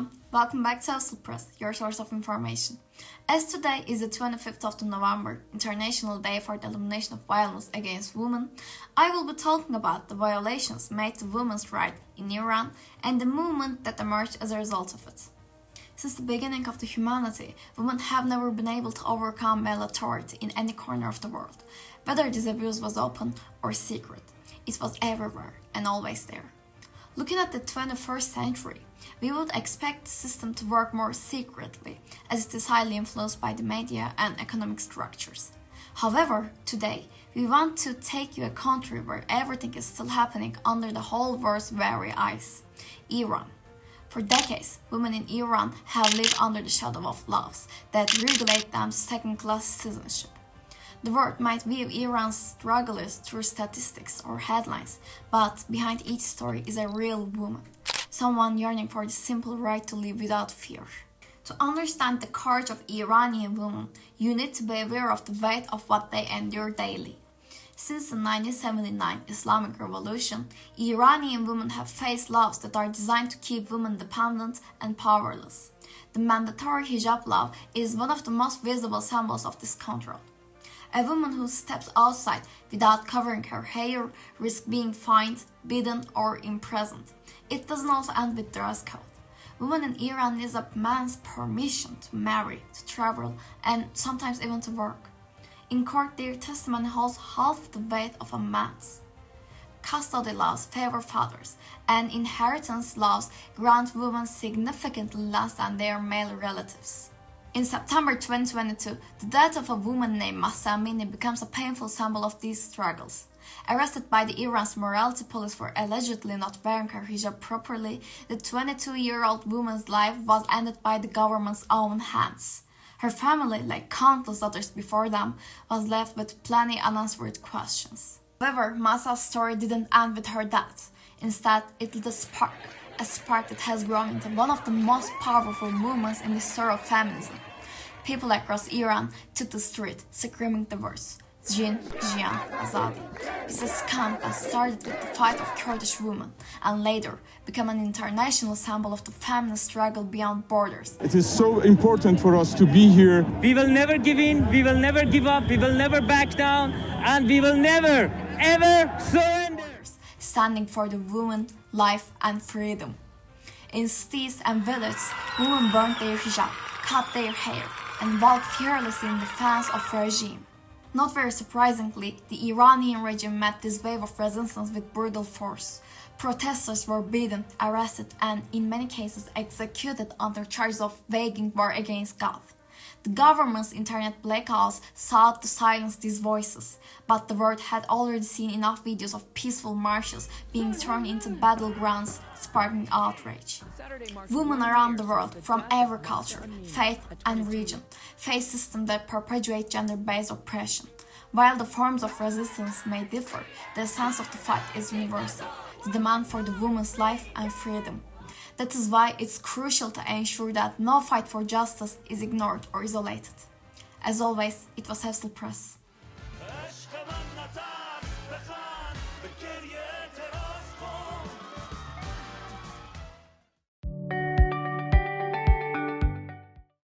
everyone, welcome back to Hevsel Press, your source of information. As today is the 25th of November, International Day for the Elimination of Violence Against Women, I will be talking about the violations made to women's rights in Iran and the movement that emerged as a result of it. Since the beginning of the humanity, women have never been able to overcome male authority in any corner of the world, whether this abuse was open or secret. It was everywhere and always there. Looking at the 21st century, we would expect the system to work more secretly, as it is highly influenced by the media and economic structures. However, today, we want to take you a country where everything is still happening under the whole world's very eyes: Iran. For decades, women in Iran have lived under the shadow of laws that regulate them to second-class citizenship. The world might view Iran's strugglers through statistics or headlines, but behind each story is a real woman, someone yearning for the simple right to live without fear. To understand the courage of Iranian women, you need to be aware of the weight of what they endure daily. Since the 1979 Islamic Revolution, Iranian women have faced laws that are designed to keep women dependent and powerless. The mandatory hijab law is one of the most visible symbols of this control. A woman who steps outside without covering her hair risks being fined, beaten, or imprisoned. It doesn't also end with dress code. Women in Iran need a man's permission to marry, to travel, and sometimes even to work. In court, their testimony holds half the weight of a man's. Custody laws favor fathers, and inheritance laws grant women significantly less than their male relatives. In September 2022, the death of a woman named Mahsa Amini becomes a painful symbol of these struggles. Arrested by the Iran's morality police for allegedly not wearing her hijab properly, the 22-year-old woman's life was ended by the government's own hands. Her family, like countless others before them, was left with plenty unanswered questions. However, Mahsa's story didn't end with her death. Instead, it lit a spark that has grown into one of the most powerful movements in the history of feminism. People across Iran took to the street, screaming the words, Jiyan, Azadi. This is a camp that started with the fight of Kurdish women, and later became an international symbol of the feminist struggle beyond borders. It is so important for us to be here. We will never give in, we will never give up, we will never back down, and we will never, ever surrender. Standing for the woman, life, and freedom. In cities and villages, women burned their hijab, cut their hair, and walked fearlessly in defense of the regime. Not very surprisingly, the Iranian regime met this wave of resistance with brutal force. Protesters were beaten, arrested, and in many cases executed under charges of waging war against God. The government's internet blackouts sought to silence these voices, but the world had already seen enough videos of peaceful marches being turned into battlegrounds, sparking outrage. Women around the world, from every culture, faith, and region, face systems that perpetuate gender-based oppression. While the forms of resistance may differ, the essence of the fight is universal: the demand for the woman's life and freedom. That is why it's crucial to ensure that no fight for justice is ignored or isolated. As always, it was Hevsel Press.